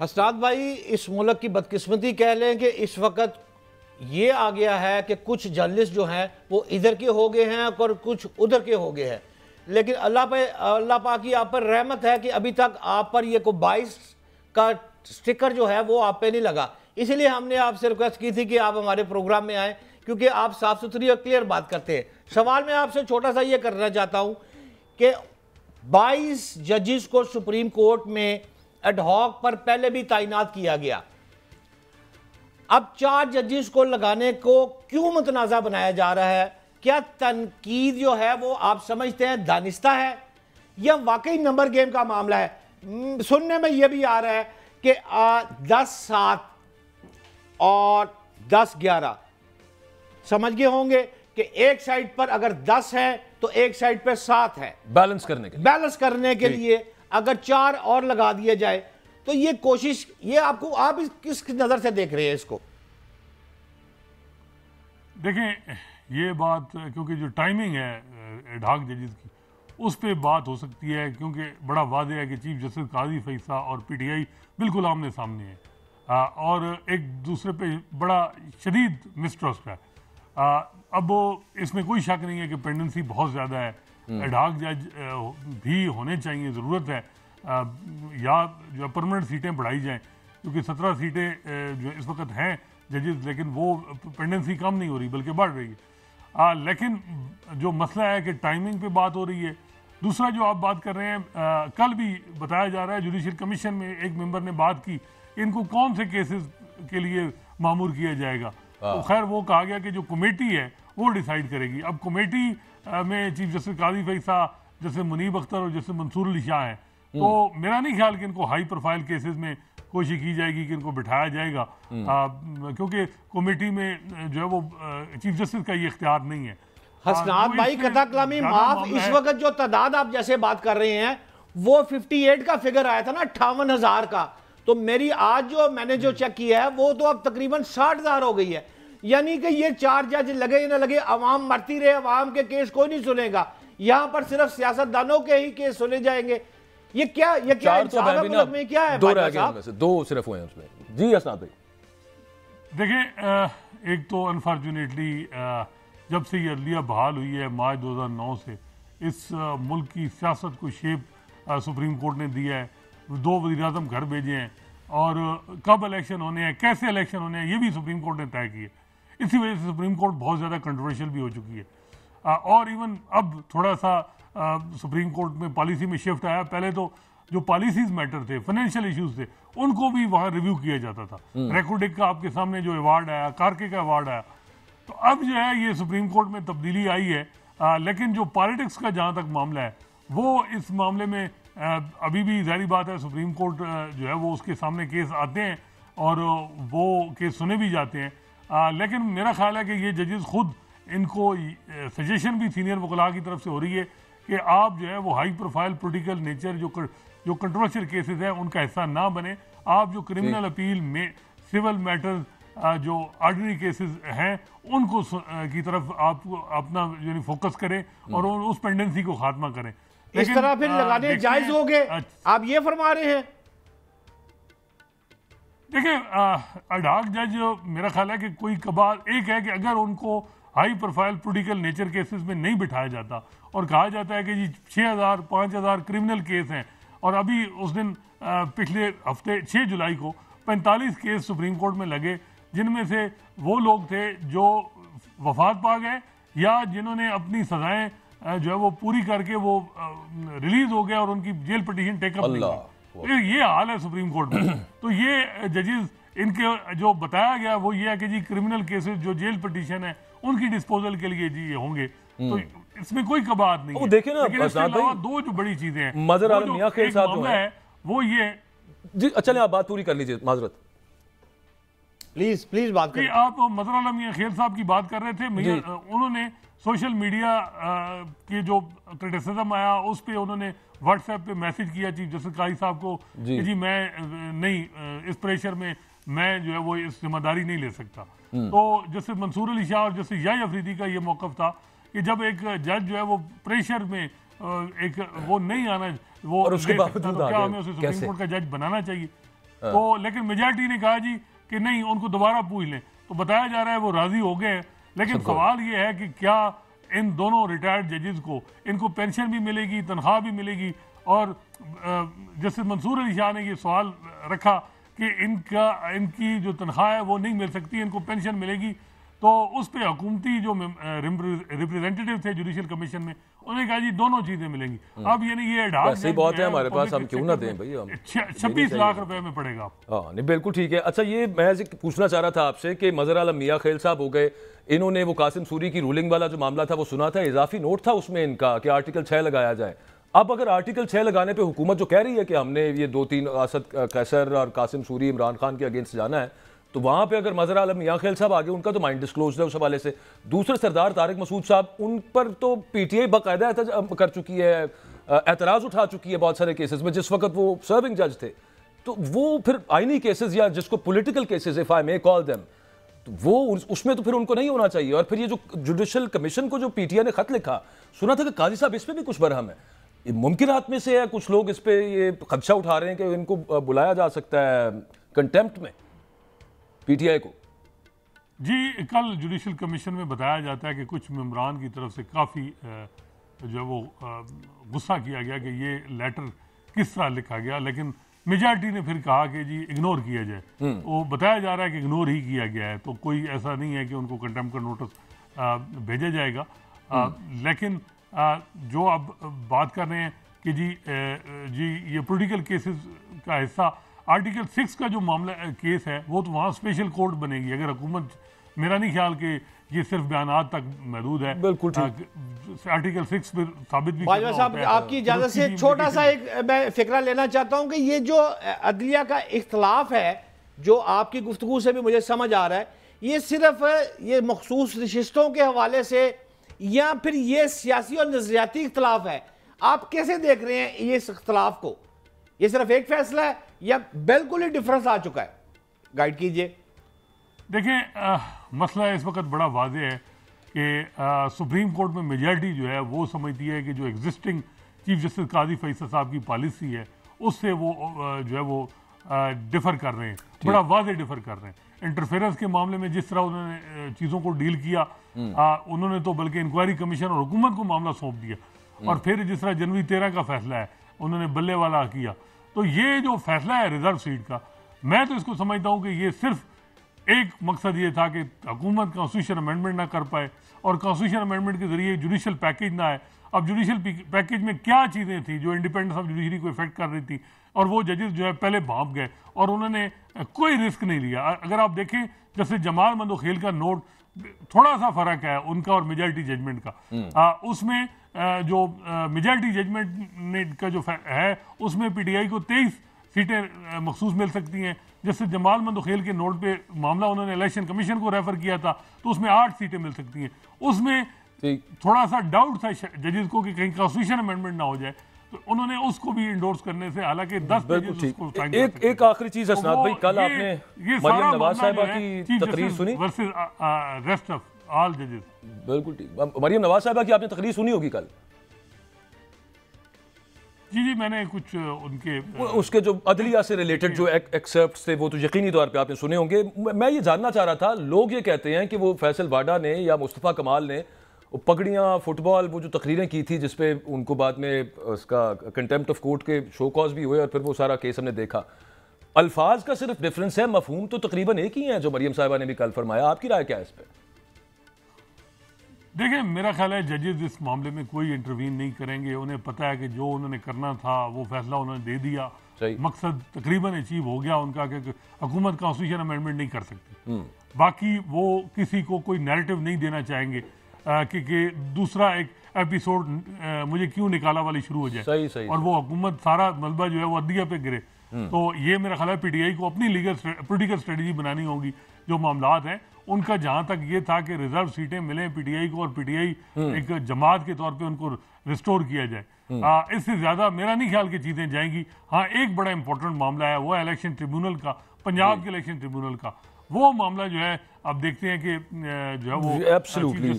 हसनात भाई, इस मुल्क की बदकिस्मती कह लें कि इस वक्त ये आ गया है कि कुछ जर्नलिस्ट जो हैं वो इधर के हो गए हैं और कुछ उधर के हो गए हैं। लेकिन अल्लाह पाक की आप पर रहमत है कि अभी तक आप पर ये को 22 का स्टिकर जो है वो आप पे नहीं लगा। इसीलिए हमने आपसे रिक्वेस्ट की थी कि आप हमारे प्रोग्राम में आए, क्योंकि आप साफ सुथरी और क्लियर बात करते हैं। सवाल मैं आपसे छोटा सा ये करना चाहता हूँ कि 22 जजेस को सुप्रीम कोर्ट में एडहॉक पर पहले भी तैनात किया गया, अब 4 जजेस को लगाने को क्यों मुतनाज़ा बनाया जा रहा है? क्या तनकीद जो है वो आप समझते हैं दानिस्ता है या वाकई नंबर गेम का मामला है? सुनने में यह भी आ रहा है कि 10-7 और 10-11 समझ गए होंगे कि एक साइड पर अगर 10 है तो एक साइड पर 7 है, बैलेंस करने के लिए अगर 4 और लगा दिए जाए तो ये कोशिश, ये आपको, आप किस नजर से देख रहे हैं इसको? देखें, ये बात क्योंकि जो टाइमिंग है एडहॉक जजेस की उस पर बात हो सकती है, क्योंकि बड़ा वादे है कि चीफ जस्टिस काजी फैसा और पीटीआई बिल्कुल आमने सामने है और एक दूसरे पे बड़ा शदीद मिसट्रस्ट है। अब इसमें कोई शक नहीं है कि पेंडेंसी बहुत ज़्यादा है, एडहॉक जज भी होने चाहिए, ज़रूरत है, या जो परमानेंट सीटें बढ़ाई जाएं, क्योंकि 17 सीटें जो इस वक्त हैं जजेस, लेकिन वो पेंडेंसी कम नहीं हो रही बल्कि बढ़ रही है। लेकिन जो मसला है कि टाइमिंग पे बात हो रही है। दूसरा जो आप बात कर रहे हैं, कल भी बताया जा रहा है जुडिशल कमीशन में एक मेंबर ने बात की, इनको कौन से केसेस के लिए मामूर किया जाएगा। तो खैर वो कहा गया कि जो कमेटी है वो डिसाइड करेगी। अब कमेटी में चीफ जस्टिस काजी फैसा, जैसे मुनीब अख्तर और जैसे मंसूर अली शाह हैं, तो मेरा नहीं ख्याल कि इनको हाई प्रोफाइल केसेस में कोशिश की जाएगी कि इनको बिठाया जाएगा, क्योंकि कमेटी में जो है वो चीफ जस्टिस का ये इख्तियार नहीं है। हसनात भाई, कथा कलामी माफ, इस वक्त जो तादाद आप जैसे बात कर रहे हैं वो 58 का फिगर आया था ना, 58,000 का, तो मेरी आज जो मैंने जो चेक किया है वो तो अब तकरीबन 60,000 हो गई है। यानी कि ये 4 जज लगे या ना लगे, अवाम मरती रहे, अवाम के केस कोई नहीं सुनेगा, यहां पर सिर्फ सियासतदानों के ही केस सुने जाएंगे। ये क्या में क्या है? दो सिर्फ हुए हैं उसमें। जी हसनात भाई, देखिए, एक तो अनफॉर्चुनेटली जब से ये अदलिया बहाल हुई है मार्च 2009 से, इस मुल्क की सियासत को शेप सुप्रीम कोर्ट ने दिया है। 2 वज़ीर-ए-आज़म घर भेजे हैं और कब इलेक्शन होने हैं, कैसे इलेक्शन होने हैं, ये भी सुप्रीम कोर्ट ने तय किए। इसी वजह से सुप्रीम कोर्ट बहुत ज़्यादा कंट्रोवर्शियल भी हो चुकी है। और इवन अब थोड़ा सा सुप्रीम कोर्ट में पॉलिसी में शिफ्ट आया। पहले तो जो पॉलिसीज मैटर थे, फाइनेंशियल इश्यूज थे, उनको भी वहाँ रिव्यू किया जाता था। रेकोडिक का आपके सामने जो अवार्ड आया, कार्के का अवार्ड आया, तो अब जो है ये सुप्रीम कोर्ट में तब्दीली आई है। लेकिन जो पॉलिटिक्स का जहाँ तक मामला है, वो इस मामले में अभी भी ज़ाहिर बात है सुप्रीम कोर्ट जो है वो उसके सामने केस आते हैं और वो केस सुने भी जाते हैं। लेकिन मेरा ख्याल है कि ये जजेस खुद, इनको सजेशन भी सीनियर वकला की तरफ से हो रही है कि आप जो है वो हाई प्रोफाइल पोलिटिकल नेचर जो कंट्रोवर्शियल केसेस हैं उनका हिस्सा ना बने। आप जो क्रिमिनल अपील में सिविल मैटर्स जो ऑर्डिनरी केसेस हैं उनको की तरफ आप अपना यानी फोकस करें और उस पेंडेंसी को खात्मा करें। इस तरह फिर लगाने जायज हो गए, आप ये फरमा रहे हैं? देखिए, एडहॉक जज मेरा ख्याल है कि कोई कबाल एक है कि अगर उनको high profile political nature cases में नहीं बिठाया जाता और कहा जाता है कि जी 6,000 5,000 क्रिमिनल केस हैं, और अभी उस दिन पिछले हफ्ते 6 जुलाई को 45 केस सुप्रीम कोर्ट में लगे, जिनमें से वो लोग थे जो वफात पा गए या जिन्होंने अपनी सजाएं जो है वो पूरी करके वो रिलीज हो गया और उनकी जेल पिटीशन टेकअप नहीं हुई। ये हाल है सुप्रीम कोर्ट में। तो ये जजेस, इनके जो बताया गया वो ये है कि जी क्रिमिनल केसेस जो जेल पिटीशन है उनकी डिस्पोजल के लिए जी ये होंगे, तो इसमें कोई कबात नहीं है। देखिए ना, लेकिन इसके अलावा 2 जो बड़ी चीजें हैं, मजहर आलम मियां खेल साहब है वो ये जी, अच्छा आप बात पूरी कर लीजिए, माजरत प्लीज बात करिए। आप मजहर आलम मियां खेल साहब की बात कर रहे थे, उन्होंने सोशल मीडिया के जो क्रिटिसिज्म आया उस पे उन्होंने व्हाट्सएप पे मैसेज किया चीफ जस्टिस काजी साहब को कि जी मैं नहीं, इस प्रेशर में मैं जो है वो इस जिम्मेदारी नहीं ले सकता। तो जैसे मंसूर अली शाह और जैसे याही अफरीदी का ये मौक़िफ़ था कि जब एक जज जो है वो प्रेशर में एक वो नहीं आना, वो और उसके बावजूद क्या हमें उसे सुप्रीम कोर्ट का जज बनाना चाहिए। तो लेकिन मेजॉरिटी ने कहा जी कि नहीं, उनको दोबारा पूछ लें। तो बताया जा रहा है वो राजी हो गए हैं। लेकिन सवाल ये है कि क्या इन दोनों रिटायर्ड जजेस को इनको पेंशन भी मिलेगी, तनख्वाह भी मिलेगी? और जस्टिस मंसूर अली शाह ने ये सवाल रखा कि इनकी जो तनख्वाह है वो नहीं मिल सकती, इनको पेंशन मिलेगी। तो उस पे हुकूमती जो रिप्रेजेंटेटिव थे जुडिशल कमीशन में, उन्होंने कहा जी दोनों चीजें मिलेंगी। अब यानी ये सही बात है, हमारे पास हम क्यों ना दें भाई, 26 लाख रुपए में पड़ेगा। हाँ नहीं बिल्कुल ठीक है। अच्छा ये मैं पूछना चाह रहा था आपसे कि मजहर आलम मियां खेल साहब हो गए, इन्होंने वो कासिम सूरी की रूलिंग वाला जो मामला था वो सुना था, इजाफी नोट था उसमें इनका कि आर्टिकल 6 लगाया जाए। अब अगर आर्टिकल 6 लगाने पे हुकूमत जो कह रही है कि हमने ये 2-3 असद कैसर और कासिम सूरी इमरान खान के अगेंस्ट जाना है, तो वहां पे अगर मजहर आलम मियां खेल साहब आगे, उनका तो माइंड डिस्क्लोज है उस हवाले से। दूसरे सरदार तारिक मसूद साहब, उन पर तो पीटीआई बाकायदा कर चुकी है, एतराज उठा चुकी है बहुत सारे केसेस में, जिस वक्त वो सर्विंग जज थे। तो वो फिर आईनी केसेस या जिसको political cases if I may call them, तो वो उसमें तो फिर उनको नहीं होना चाहिए। और फिर ये जो जुडिशल कमीशन को जो पीटीआई ने खत लिखा, सुना था कि काजी साहब इस पर भी कुछ बरहम है, मुमकिनात में से है, कुछ लोग इस पे ये खदशा उठा रहे हैं कि इनको बुलाया जा सकता है कंटेम्प्ट में पीटीआई को। जी कल जुडिशल कमीशन में बताया जाता है कि कुछ मेंबरान की तरफ से काफ़ी जो वो गुस्सा किया गया कि ये लेटर किस तरह लिखा गया, लेकिन मेजॉरिटी ने फिर कहा कि जी इग्नोर किया जाए। वो बताया जा रहा है कि इग्नोर ही किया गया है, तो कोई ऐसा नहीं है कि उनको कंटेम्प्ट का नोटिस भेजा जाएगा। लेकिन जो अब बात कर रहे हैं कि जी ये पॉलिटिकल केसेस का हिस्सा, आर्टिकल 6 का जो मामला केस है वो तो वहाँ स्पेशल कोर्ट बनेगी। अगर हुकूमत, मेरा नहीं ख्याल कि ये सिर्फ बयानात तक महदूद है, बिल्कुल आर्टिकल 6 पर साबित भी बाजवा साहब आपकी इजाजत से छोटा सा एक मैं फिक्रा लेना चाहता हूँ कि ये जो अदलिया का इख्तलाफ है, जो आपकी गुफ्तगू से भी मुझे समझ आ रहा है, ये सिर्फ ये मखसूस नशिस्तों के हवाले से या फिर ये सियासी और नजरियाती इख्तलाफ है? आप कैसे देख रहे हैं ये इस इख्तलाफ को? ये सिर्फ एक फैसला है या बिल्कुल ही डिफरेंस आ चुका है? गाइड कीजिए। देखिए मसला इस वक्त बड़ा वाज़ेह है कि सुप्रीम कोर्ट में मेजॉरिटी जो है वो समझती है कि जो एग्जिस्टिंग चीफ जस्टिस काजी फैसल साहब की पॉलिसी है उससे वो जो है वो डिफर कर रहे हैं, बड़ा वाज़ेह डिफर कर रहे हैं। इंटरफेरेंस के मामले में जिस तरह उन्होंने चीज़ों को डील किया, उन्होंने तो बल्कि इंक्वायरी कमीशन और हुकूमत को मामला सौंप दिया, और फिर जिस तरह जनवरी 13 का फैसला है उन्होंने बल्ले वाला किया। तो ये जो फैसला है रिजर्व सीट का, मैं तो इसको समझता हूँ कि ये सिर्फ एक मकसद ये था कि हुकूमत कॉन्स्टिट्यूशन अमेंडमेंट ना कर पाए और कॉन्स्टिट्यूशन अमेंडमेंट के जरिए जुडिशल पैकेज ना आए। अब जुडिशल पैकेज में क्या चीज़ें थी जो इंडिपेंडेंस ऑफ जुडिशरी को इफेक्ट कर रही थी, और वो जजेस जो है पहले भाप गए और उन्होंने कोई रिस्क नहीं लिया। अगर आप देखें जैसे जमाल मंदोखेल का नोट, थोड़ा सा फर्क है उनका और मेजॉरिटी जजमेंट का। उसमें जो मेजॉरिटी जजमेंट का जो है उसमें पीटीआई को 23 सीटें मखसूस मिल सकती हैं। जैसे जमाल मंदोखेल के नोट पे मामला उन्होंने इलेक्शन कमीशन को रेफर किया था तो उसमें 8 सीटें मिल सकती हैं। उसमें थोड़ा सा डाउट था जजेस को कि कहीं कॉन्स्टिट्यूशन अमेंडमेंट ना हो जाए, तो उन्होंने उसको भी इंडोर्स करने से, हालांकि 10 एक आखिरी चीज असनाद भाई, कल आपने मरियम नवाज साहिबा की तकरीर सुनी वर्सेस रेस्ट ऑफ ऑल जजेस? बिल्कुल ठीक, मरियम नवाज साहिबा की आपने तकरीर सुनी होगी कल? जी मैंने कुछ उनके उसके जो अदलिया से रिलेटेड जो एक्सेप्ट्स थे वो तो यकीनी तौर पे आपने सुने होंगे। मैं ये जानना चाह रहा था, लोग ये कहते हैं कि वो फैसल वाडा ने या मुस्तफ़ा कमाल ने पगड़ियाँ, फुटबॉल, वो जो तकरीरें की थी जिसपे उनको बाद में उसका कंटेम्प्ट ऑफ कोर्ट के शो कॉज भी हुए और फिर वो सारा केस हमने देखा, अल्फाज का सिर्फ डिफरेंस है, मफहूम तो तकरीबन एक ही है जो मरियम साहिबा ने भी कल फरमाया। आपकी राय क्या है इस पर? देखिए मेरा ख्याल है जजेस इस मामले में कोई इंटरवीन नहीं करेंगे। उन्हें पता है कि जो उन्होंने करना था वो फैसला उन्होंने दे दिया, मकसद तकरीबन अचीव हो गया उनका कि हुकूमत कॉन्स्टिट्यूशन अमेंडमेंट नहीं कर सकती। बाकी वो किसी को कोई नैरेटिव नहीं देना चाहेंगे कि दूसरा एक एपिसोड मुझे क्यों निकाला वाली शुरू हो जाए सही। और वो हुकूमत सारा मलबा जो है वो अदलिया पे गिरे। तो ये मेरा ख्याल है पीटीआई को अपनी लीगल पॉलिटिकल स्ट्रेटजी बनानी होगी। जो मामलात हैं उनका जहां तक ये था कि रिजर्व सीटें मिलें पीटीआई को और पीटीआई एक जमात के तौर पे उनको रिस्टोर किया जाए, इससे ज्यादा मेरा नहीं ख्याल की चीजें जाएंगी। हाँ एक बड़ा इंपॉर्टेंट मामला है वो इलेक्शन ट्रिब्यूनल का, पंजाब के इलेक्शन ट्रिब्यूनल का। वो मामला जो है अब देखते हैं कि जो है वो एब्सोल्युटली